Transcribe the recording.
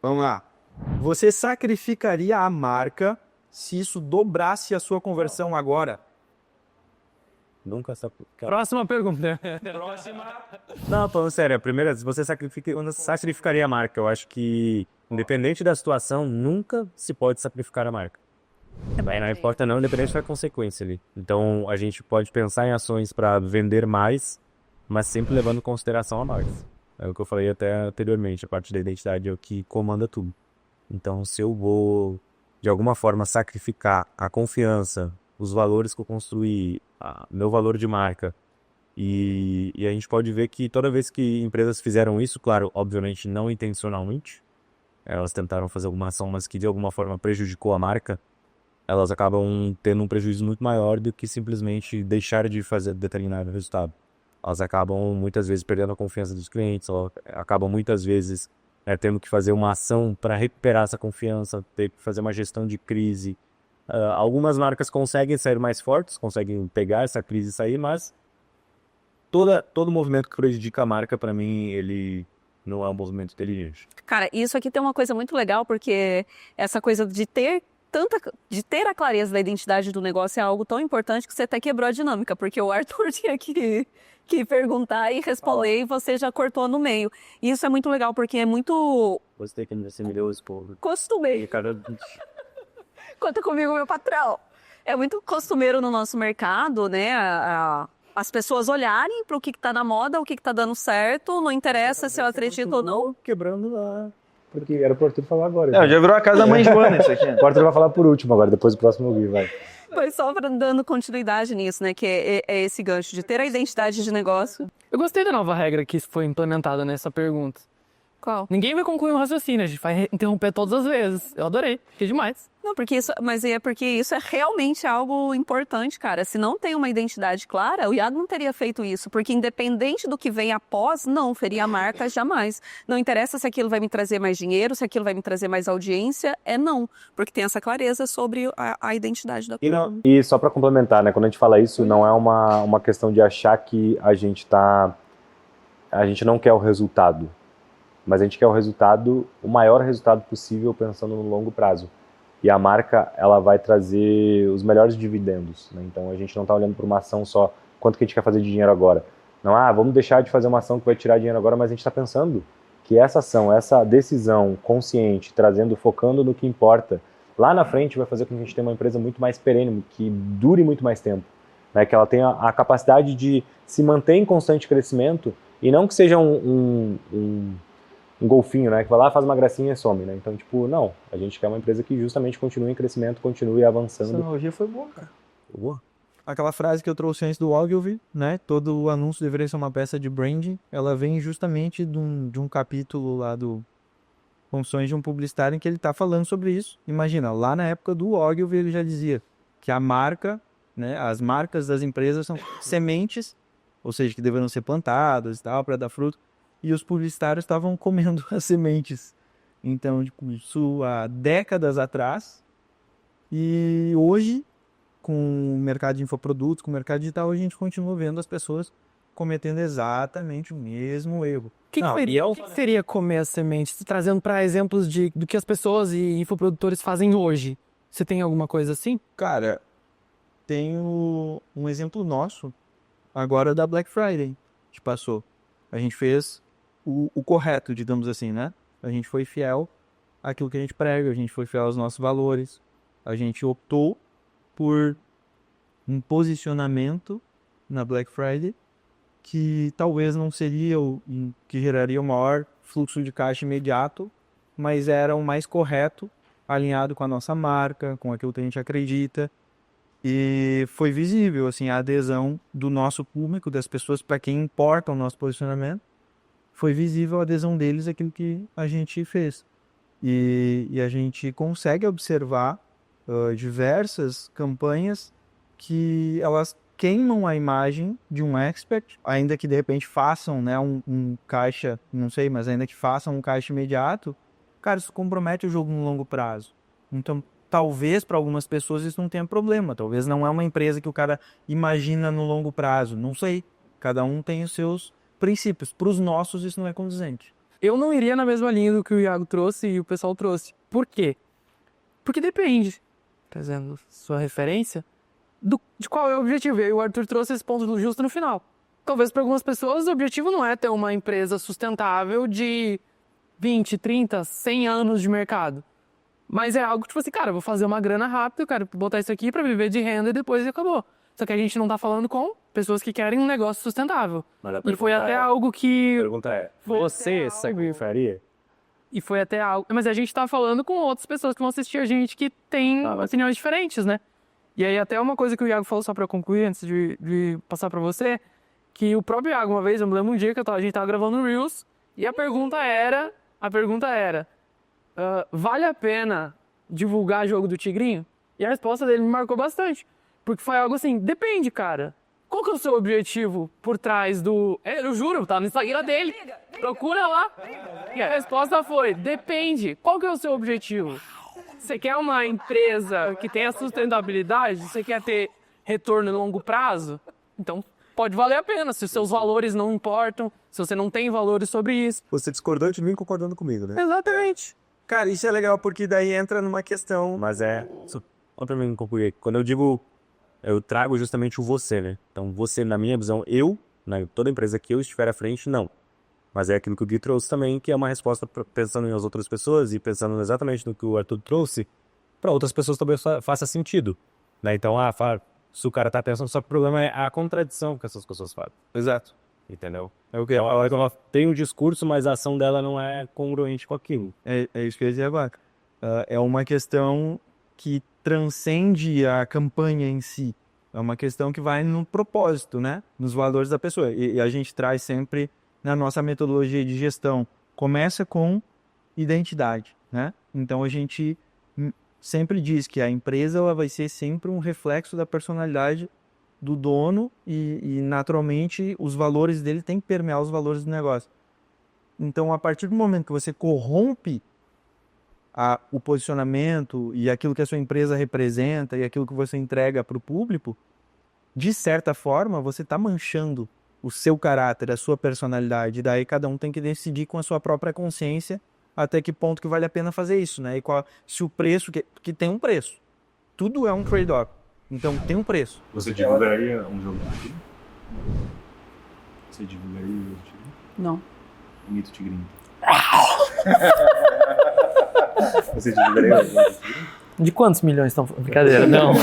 Vamos lá. Você sacrificaria a marca se isso dobrasse a sua conversão agora? Nunca Próxima pergunta. Não, falando sério, a primeira, se você sacrificaria a marca, eu acho que, independente da situação, nunca se pode sacrificar a marca. Aí não importa não, independente da consequência ali. Então, a gente pode pensar em ações para vender mais, mas sempre levando em consideração a marca. É o que eu falei até anteriormente, a parte da identidade é o que comanda tudo. Então, se eu vou, de alguma forma, sacrificar a confiança, os valores que eu construí, meu valor de marca, e a gente pode ver que toda vez que empresas fizeram isso, claro, obviamente não intencionalmente, elas tentaram fazer alguma ação, mas que de alguma forma prejudicou a marca, elas acabam tendo um prejuízo muito maior do que simplesmente deixar de fazer determinado resultado. Elas acabam muitas vezes perdendo a confiança dos clientes, ou acabam muitas vezes tendo que fazer uma ação para recuperar essa confiança, ter que fazer uma gestão de crise. Algumas marcas conseguem sair mais fortes, conseguem pegar essa crise e sair, mas todo movimento que prejudica a marca, para mim, ele não é um movimento inteligente. Cara, isso aqui tem uma coisa muito legal, porque essa coisa de ter a clareza da identidade do negócio é algo tão importante que você até quebrou a dinâmica, porque o Arthur tinha que perguntar e responder e você já cortou no meio. E isso é muito legal, porque é muito Gostei que você me deu o esporro. costumeiro. Conta comigo, meu patrão. É muito costumeiro no nosso mercado, né? As pessoas olharem para o que está na moda, o que está dando certo, não interessa se eu acredito ou não. Quebrando lá. Porque era pro Arthur falar agora. Não, já virou a casa da mãe Joana isso aqui. O Arthur vai falar por último agora, depois o próximo eu vi, vai. Mas só dando continuidade nisso, né? Que é esse gancho de ter a identidade de negócio. Eu gostei da nova regra que foi implementada nessa pergunta. Qual? Ninguém vai concluir um raciocínio, a gente vai interromper todas as vezes. Eu adorei, fiquei demais. Não, porque isso, mas é porque isso é realmente algo importante, cara. Se não tem uma identidade clara, o IAD não teria feito isso, porque independente do que vem após, não feria a marca jamais. Não interessa se aquilo vai me trazer mais dinheiro, se aquilo vai me trazer mais audiência, é não, porque tem essa clareza sobre a identidade da coisa. E só para complementar, né, quando a gente fala isso, não é uma questão de achar que a gente não quer o resultado, mas a gente quer o resultado, o maior resultado possível pensando no longo prazo. E a marca, ela vai trazer os melhores dividendos, né? Então a gente não está olhando para uma ação só, quanto que a gente quer fazer de dinheiro agora. Não, vamos deixar de fazer uma ação que vai tirar dinheiro agora, mas a gente está pensando que essa ação, essa decisão consciente, focando no que importa, lá na frente vai fazer com que a gente tenha uma empresa muito mais perene, que dure muito mais tempo, né? Que ela tenha a capacidade de se manter em constante crescimento e não que seja um golfinho, né? Que vai lá, faz uma gracinha e some, né? Então, tipo, não. A gente quer uma empresa que justamente continue em crescimento, continue Essa avançando. analogia foi boa, cara. Boa. Aquela frase que eu trouxe antes do Ogilvy, né? Todo o anúncio deveria ser uma peça de branding. Ela vem justamente de um capítulo lá do Funções de um Publicitário em que ele tá falando sobre isso. Imagina, lá na época do Ogilvy ele já dizia que a marca, né? As marcas das empresas são sementes, ou seja, que deveriam ser plantadas e tal, para dar fruto. E os publicitários estavam comendo as sementes. Então, tipo, isso há décadas atrás. E hoje, com o mercado de infoprodutos, com o mercado digital, a gente continua vendo as pessoas cometendo exatamente o mesmo erro. O que seria comer as sementes? Trazendo para exemplos do que as pessoas e infoprodutores fazem hoje. Você tem alguma coisa assim? Cara, tenho um exemplo nosso agora da Black Friday que passou. A gente fez o correto, digamos assim, né? A gente foi fiel àquilo que a gente prega, a gente foi fiel aos nossos valores. A gente optou por um posicionamento na Black Friday que talvez não seria o que geraria o maior fluxo de caixa imediato, mas era o mais correto, alinhado com a nossa marca, com aquilo que a gente acredita. E foi visível assim a adesão do nosso público, das pessoas para quem importa o nosso posicionamento. Foi visível a adesão deles àquilo que a gente fez. E a gente consegue observar diversas campanhas que elas queimam a imagem de um expert, ainda que de repente façam, né, um caixa, não sei, mas ainda que façam um caixa imediato, cara, isso compromete o jogo no longo prazo. Então, talvez para algumas pessoas isso não tenha problema, talvez não é uma empresa que o cara imagina no longo prazo, não sei. Cada um tem os seus princípios. Para os nossos isso não é condizente. Eu não iria na mesma linha do que o Iago trouxe e o pessoal trouxe. Por quê? Porque depende, trazendo sua referência, de qual é o objetivo. E aí o Arthur trouxe esse ponto justo no final. Talvez para algumas pessoas o objetivo não é ter uma empresa sustentável de 20, 30, 100 anos de mercado. Mas é algo tipo assim, cara, eu vou fazer uma grana rápida, eu quero botar isso aqui para viver de renda e depois acabou. Só que a gente não tá falando com pessoas que querem um negócio sustentável. E foi até algo que... A pergunta é, você sacrificaria? E foi até algo... Mas a gente tá falando com outras pessoas que vão assistir a gente que têm opiniões diferentes, né? E aí até uma coisa que o Iago falou, só pra concluir, antes de passar pra você, que o próprio Iago, uma vez, eu me lembro um dia que a gente tava gravando no Reels, e a pergunta era, vale a pena divulgar jogo do Tigrinho? E a resposta dele me marcou bastante. Porque foi algo assim, depende, cara. Qual que é o seu objetivo por trás do... eu juro, tá no Instagram dele. Procura lá. E a resposta foi, depende. Qual que é o seu objetivo? Você quer uma empresa que tenha sustentabilidade? Você quer ter retorno a longo prazo? Então, pode valer a pena. Se os seus valores não importam, se você não tem valores sobre isso. Você discordou de mim concordando comigo, né? Exatamente. Cara, isso é legal porque daí entra numa questão... Mas só pra mim concluir, quando eu digo, eu trago justamente o você, né? Então você, na minha visão, toda empresa que eu estiver à frente, não. Mas é aquilo que o Gui trouxe também, que é uma resposta pensando nas outras pessoas e pensando exatamente no que o Arthur trouxe, para outras pessoas também faça sentido, né? Então, se o cara tá pensando, só que o problema é a contradição que essas pessoas fazem. Exato. Entendeu? Ela tem um discurso, mas a ação dela não é congruente com aquilo. É isso que eu ia dizer agora. É uma questão que transcende a campanha em si. É uma questão que vai no propósito, né? Nos valores da pessoa. E a gente traz sempre na nossa metodologia de gestão. Começa com identidade, né? Então a gente sempre diz que a empresa ela vai ser sempre um reflexo da personalidade do dono e naturalmente os valores dele têm que permear os valores do negócio. Então, a partir do momento que você corrompe o posicionamento e aquilo que a sua empresa representa e aquilo que você entrega para o público, de certa forma, você está manchando o seu caráter, a sua personalidade. E daí cada um tem que decidir com a sua própria consciência até que ponto que vale a pena fazer isso, né? E se o preço, que tem um preço. Tudo é um trade-off. Então, tem um preço. Você divulgaria um jogo do Tigrinho? Você divulgaria o jogo do Tigrinho? Não. O Mito Tigrinho. Você divulgaria o jogo do Tigrinho? De quantos milhões estão... Brincadeira, não.